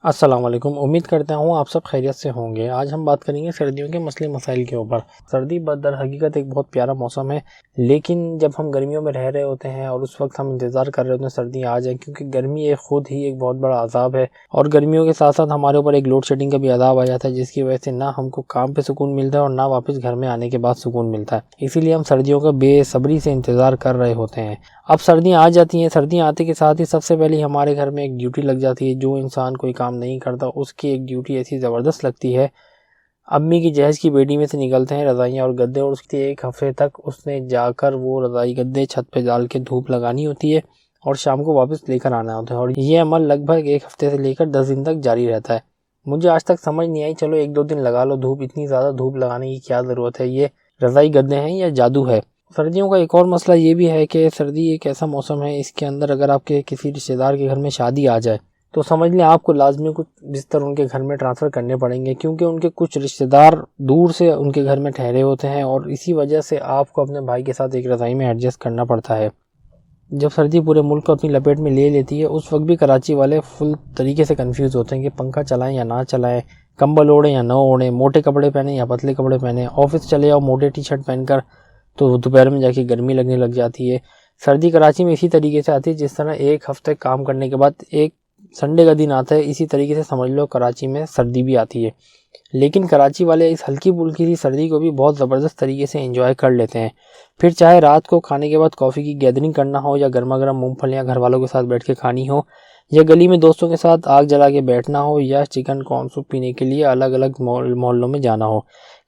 السلام علیکم، امید کرتا ہوں آپ سب خیریت سے ہوں گے۔ آج ہم بات کریں گے سردیوں کے مسئلے مسائل کے اوپر۔ سردی در حقیقت ایک بہت پیارا موسم ہے، لیکن جب ہم گرمیوں میں رہ رہے ہوتے ہیں اور اس وقت ہم انتظار کر رہے ہوتے ہیں سردیاں آ جائیں، کیونکہ گرمی خود ہی ایک بہت بڑا عذاب ہے، اور گرمیوں کے ساتھ ساتھ ہمارے اوپر ایک لوڈ شیڈنگ کا بھی عذاب آ جاتا ہے، جس کی وجہ سے نہ ہم کو کام پہ سکون ملتا ہے اور نہ واپس گھر میں آنے کے بعد سکون ملتا ہے۔ اسی لیے ہم سردیوں کا بے صبری سے انتظار کر رہے ہوتے ہیں۔ اب سردیاں آ جاتی ہیں، سردیاں آتے کے ساتھ ہی سب سے پہلے ہمارے گھر میں ایک ڈیوٹی لگ جاتی ہے۔ جو انسان کوئی کام نہیں کرتا اس کی ایک ڈیوٹی ایسی زبردست لگتی ہے۔ امی کی جہیز کی بیٹی میں سے نکلتے ہیں رضائیاں اور گدے، اور اس کے ایک ہفتے تک اس نے جا کر وہ رضائی گدے چھت پہ ڈال کے دھوپ لگانی ہوتی ہے اور شام کو واپس لے کر آنا ہوتا ہے، اور یہ عمل لگ بھگ ایک ہفتے سے لے کر 10 دن تک جاری رہتا ہے۔ مجھے آج تک سمجھ نہیں آئی، چلو 1-2 دن لگا لو دھوپ، اتنی زیادہ دھوپ لگانے کی کیا ضرورت ہے؟ یہ رضائی گدے ہیں یا جادو ہے؟ سردیوں کا ایک اور مسئلہ یہ بھی ہے کہ سردی ایک ایسا موسم ہے، اس کے اندر اگر آپ کے کسی رشتہ دار کے گھر میں شادی آ جائے تو سمجھ لیں آپ کو لازمی کچھ بستر ان کے گھر میں ٹرانسفر کرنے پڑیں گے، کیونکہ ان کے کچھ رشتہ دار دور سے ان کے گھر میں ٹھہرے ہوتے ہیں، اور اسی وجہ سے آپ کو اپنے بھائی کے ساتھ ایک رضائی میں ایڈجسٹ کرنا پڑتا ہے۔ جب سردی پورے ملک کو اپنی لپیٹ میں لے لیتی ہے، اس وقت بھی کراچی والے فل طریقے سے کنفیوز ہوتے ہیں کہ پنکھا چلائیں یا نہ چلائیں، کمبل اوڑھیں یا نہ اوڑھیں، موٹے کپڑے پہنیں یا پتلے کپڑے پہنیں، آفس چلے جاؤ موٹے ٹی شرٹ پہن کر تو دوپہر میں جا کے گرمی لگنے لگ جاتی ہے۔ سردی کراچی میں اسی طریقے سے آتی ہے جس طرح ایک ہفتے کام کرنے کے بعد ایک سنڈے کا دن آتا ہے، اسی طریقے سے سمجھ لو کراچی میں سردی بھی آتی ہے۔ لیکن کراچی والے اس ہلکی پھلکی سی سردی کو بھی بہت زبردست طریقے سے انجوائے کر لیتے ہیں۔ پھر چاہے رات کو کھانے کے بعد کافی کی گیدرنگ کرنا ہو، یا گرما گرم مونگ پھلیاں گھر والوں کے ساتھ بیٹھ کے کھانی ہو، یا گلی میں دوستوں کے ساتھ آگ جلا کے بیٹھنا ہو، یا چکن کارن سوپ پینے کے لیے الگ الگ محلوں میں جانا ہو،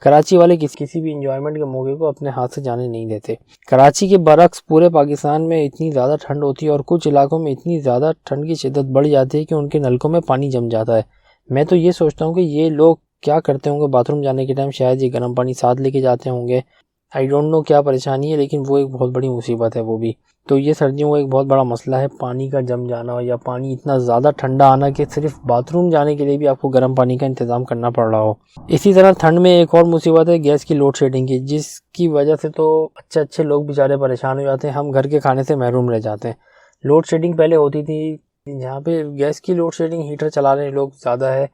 کراچی والے کسی بھی انجوائمنٹ کے موقع کو اپنے ہاتھ سے جانے نہیں دیتے۔ کراچی کے برعکس پورے پاکستان میں اتنی زیادہ ٹھنڈ ہوتی ہے، اور کچھ علاقوں میں اتنی زیادہ ٹھنڈ کی شدت بڑھ جاتی ہے کہ ان کے نلکوں میں پانی جم جاتا ہے۔ میں تو یہ سوچتا ہوں کہ یہ لوگ کیا کرتے ہوں گے باتھ روم جانے کے ٹائم، شاید یہ گرم پانی ساتھ لے کے جاتے ہوں گے، آئی ڈونٹ نو کیا پریشانی ہے، لیکن وہ ایک بہت بڑی مصیبت ہے وہ بھی۔ تو یہ سردیوں کا ایک بہت بڑا مسئلہ ہے، پانی کا جم جانا، یا پانی اتنا زیادہ ٹھنڈا آنا کہ صرف باتھ روم جانے کے لیے بھی آپ کو گرم پانی کا انتظام کرنا پڑ رہا ہو۔ اسی طرح ٹھنڈ میں ایک اور مصیبت ہے گیس کی لوڈ شیڈنگ کی، جس کی وجہ سے تو اچھے لوگ بیچارے پریشان ہو جاتے ہیں، ہم گھر کے کھانے سے محروم رہ جاتے ہیں۔ لوڈ شیڈنگ پہلے ہوتی تھی جہاں پہ گیس کی لوڈ شیڈنگ ہیٹر چلا رہے لوگ زیادہ ہے،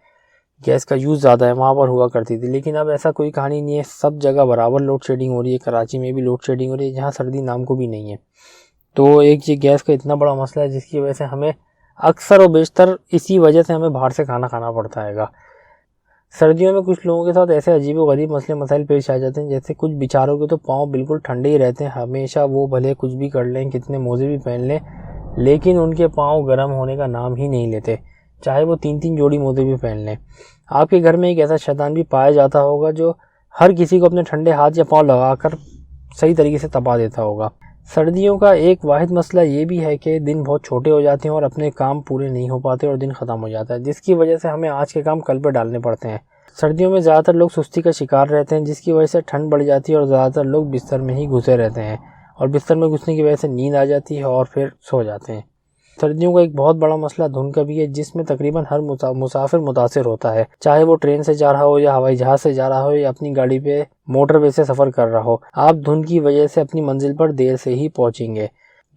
گیس کا یوز زیادہ ہے، وہاں پر ہوا کرتی تھی، لیکن اب ایسا کوئی کہانی نہیں ہے، سب جگہ برابر لوڈ شیڈنگ ہو رہی ہے۔ کراچی میں بھی لوڈ شیڈنگ ہو رہی ہے جہاں سردی نام کو بھی نہیں ہے۔ تو ایک یہ گیس کا اتنا بڑا مسئلہ ہے جس کی وجہ سے ہمیں اکثر و بیشتر اسی وجہ سے ہمیں باہر سے کھانا کھانا پڑتا ہے گا۔ سردیوں میں کچھ لوگوں کے ساتھ ایسے عجیب و غریب مسئلے مسائل پیش آ جاتے ہیں، جیسے کچھ بیچاروں کے تو پاؤں بالکل ٹھنڈے ہی رہتے ہیں ہمیشہ، وہ بھلے کچھ بھی کر لیں، کتنے موزے بھی پہن لیں، لیکن ان کے پاؤں گرم ہونے کا نام ہی نہیں لیتے، چاہے وہ 3 جوڑی موزے بھی پہن لیں۔ آپ کے گھر میں ایک ایسا شیطان بھی پایا جاتا ہوگا جو ہر کسی کو اپنے ٹھنڈے ہاتھ یا پاؤں لگا کر صحیح طریقے سے تپا دیتا ہوگا۔ سردیوں کا ایک واحد مسئلہ یہ بھی ہے کہ دن بہت چھوٹے ہو جاتے ہیں اور اپنے کام پورے نہیں ہو پاتے اور دن ختم ہو جاتا ہے، جس کی وجہ سے ہمیں آج کے کام کل پہ ڈالنے پڑتے ہیں۔ سردیوں میں زیادہ تر لوگ سستی کا شکار رہتے ہیں، جس کی وجہ سے ٹھنڈ بڑھ جاتی ہے اور زیادہ تر لوگ بستر میں ہی گھسے رہتے ہیں، اور بستر میں گھسنے کی وجہ سے نیند آ جاتی ہے اور پھر سو جاتے ہیں۔ سردیوں کا ایک بہت بڑا مسئلہ دھند کا بھی ہے، جس میں تقریباً ہر مسافر متاثر ہوتا ہے، چاہے وہ ٹرین سے جا رہا ہو یا ہوائی جہاز سے جا رہا ہو یا اپنی گاڑی پہ موٹر وے سے سفر کر رہا ہو، آپ دھند کی وجہ سے اپنی منزل پر دیر سے ہی پہنچیں گے۔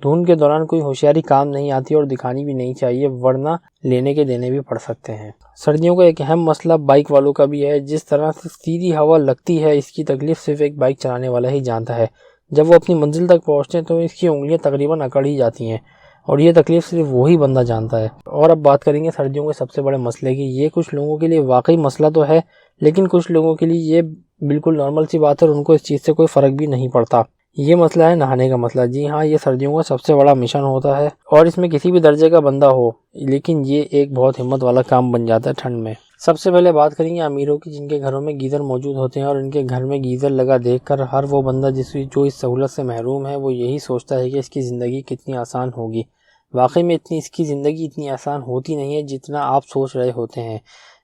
دھند کے دوران کوئی ہوشیاری کام نہیں آتی اور دکھانی بھی نہیں چاہیے، ورنہ لینے کے دینے بھی پڑ سکتے ہیں۔ سردیوں کا ایک اہم مسئلہ بائک والوں کا بھی ہے، جس طرح سے سیدھی ہوا لگتی ہے اس کی تکلیف صرف ایک بائک چلانے والا ہی جانتا ہے۔ جب وہ اپنی منزل تک پہنچتے ہیں تو اس کی انگلیاں تقریباً اکڑ ہی جاتی ہیں، اور یہ تکلیف صرف وہی بندہ جانتا ہے۔ اور اب بات کریں گے سردیوں کے سب سے بڑے مسئلے کی۔ یہ کچھ لوگوں کے لیے واقعی مسئلہ تو ہے، لیکن کچھ لوگوں کے لیے یہ بالکل نارمل سی بات ہے اور ان کو اس چیز سے کوئی فرق بھی نہیں پڑتا۔ یہ مسئلہ ہے نہانے کا مسئلہ۔ جی ہاں، یہ سردیوں کا سب سے بڑا مشن ہوتا ہے، اور اس میں کسی بھی درجے کا بندہ ہو، لیکن یہ ایک بہت ہمت والا کام بن جاتا ہے ٹھنڈ میں۔ سب سے پہلے بات کریں گے امیروں کی، جن کے گھروں میں گیزر موجود ہوتے ہیں، اور ان کے گھر میں گیزر لگا دیکھ کر ہر وہ بندہ جو اس سہولت سے محروم ہے، وہ یہی سوچتا ہے کہ اس کی زندگی کتنی آسان ہوگی۔ واقعی میں اس کی زندگی اتنی آسان ہوتی نہیں ہے جتنا آپ سوچ رہے ہوتے ہیں۔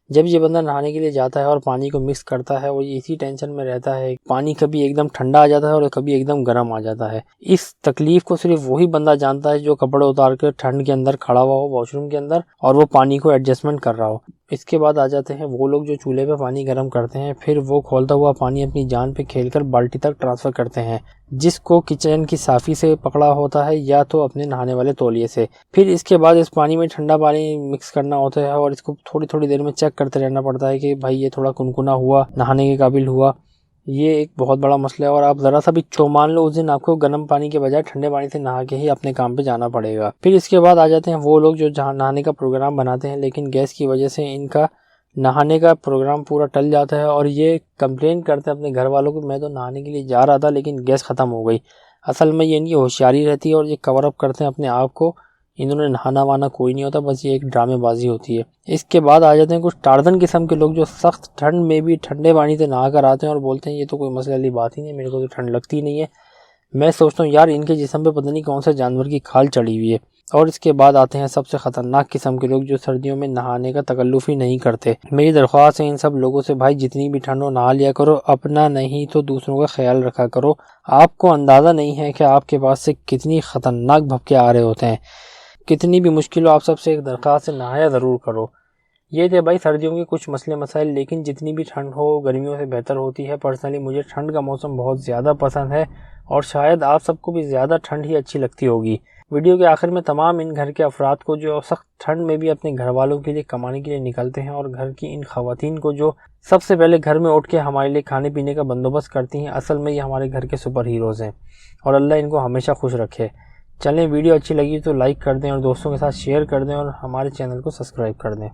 جب یہ بندہ نہانے کے لیے جاتا ہے اور پانی کو مکس کرتا ہے، وہ اسی ٹینشن میں رہتا ہے، پانی کبھی ایک دم ٹھنڈا آ جاتا ہے اور کبھی ایک دم گرم آ جاتا ہے۔ اس تکلیف کو صرف وہی بندہ جانتا ہے جو کپڑے اتار کے ٹھنڈ کے اندر کھڑا ہوا ہو واش روم کے اندر، اور وہ پانی کو ایڈجسٹمنٹ کر رہا ہو۔ اس کے بعد آ جاتے ہیں وہ لوگ جو چولہے پہ پانی گرم کرتے ہیں، پھر وہ کھولتا ہوا پانی اپنی جان پہ کھیل کر بالٹی تک ٹرانسفر کرتے ہیں، جس کو کچن کی صافی سے پکڑا ہوتا ہے یا تو اپنے نہانے والے تولیے سے۔ پھر اس کے بعد اس پانی میں ٹھنڈا پانی مکس کرنا ہوتا ہے اور اس کو تھوڑی تھوڑی دیر میں چیک کرتے رہنا پڑتا ہے کہ بھائی یہ تھوڑا کنکنا ہوا، نہانے کے قابل ہوا۔ یہ ایک بہت بڑا مسئلہ ہے، اور آپ ذرا سا بھی مان لو اس دن آپ کو گرم پانی کے بجائے ٹھنڈے پانی سے نہا کے ہی اپنے کام پہ جانا پڑے گا۔ پھر اس کے بعد آ جاتے ہیں وہ لوگ جو جہاں نہانے کا پروگرام بناتے ہیں، لیکن گیس کی وجہ سے ان کا نہانے کا پروگرام پورا ٹل جاتا ہے، اور یہ کمپلین کرتے ہیں اپنے گھر والوں کو، میں تو نہانے کے لیے جا رہا تھا لیکن گیس ختم ہو گئی۔ اصل میں یہ ان کی ہوشیاری رہتی ہے اور یہ کور اپ کرتے ہیں اپنے آپ کو، انہوں نے نہانا وانا کوئی نہیں ہوتا، بس یہ ایک ڈرامے بازی ہوتی ہے۔ اس کے بعد آ جاتے ہیں کچھ ٹارزن قسم کے لوگ جو سخت ٹھنڈ میں بھی ٹھنڈے پانی سے نہا کر آتے ہیں اور بولتے ہیں یہ تو کوئی مسئلہ والی بات ہی نہیں، میرے کو تو ٹھنڈ لگتی نہیں ہے۔ میں سوچتا ہوں یار ان کے جسم پہ پتہ نہیں کون سے جانور کی کھال چڑھی ہوئی ہے۔ اور اس کے بعد آتے ہیں سب سے خطرناک قسم کے لوگ جو سردیوں میں نہانے کا تکلف ہی نہیں کرتے۔ میری درخواست ہے ان سب لوگوں سے، بھائی جتنی بھی ٹھنڈ ہو نہا لیا کرو، اپنا نہیں تو دوسروں کا خیال رکھا کرو۔ آپ کو اندازہ نہیں ہے کہ آپ کے پاس سے کتنی خطرناک بھپکے آ رہے ہوتے ہیں۔ کتنی بھی مشکل ہو، آپ سب سے ایک درخواست ہے، نہایا ضرور کرو۔ یہ تھے بھائی سردیوں کے کچھ مسئلے مسائل، لیکن جتنی بھی ٹھنڈ ہو گرمیوں سے بہتر ہوتی ہے۔ پرسنلی مجھے ٹھنڈ کا موسم بہت زیادہ پسند ہے، اور شاید آپ سب کو بھی زیادہ ٹھنڈ ہی اچھی لگتی ہوگی۔ ویڈیو کے آخر میں تمام ان گھر کے افراد کو جو سخت ٹھنڈ میں بھی اپنے گھر والوں کے لیے کمانے کے لیے نکلتے ہیں، اور گھر کی ان خواتین کو جو سب سے پہلے گھر میں اٹھ کے ہمارے لیے کھانے پینے کا بندوبست کرتی ہیں، اصل میں یہ ہمارے گھر کے سپر ہیروز ہیں، اور اللہ ان کو ہمیشہ خوش رکھے۔ چلیں، ویڈیو اچھی لگی تو لائک کر دیں اور دوستوں کے ساتھ شیئر کر دیں، اور ہمارے چینل کو سبسکرائب کر دیں۔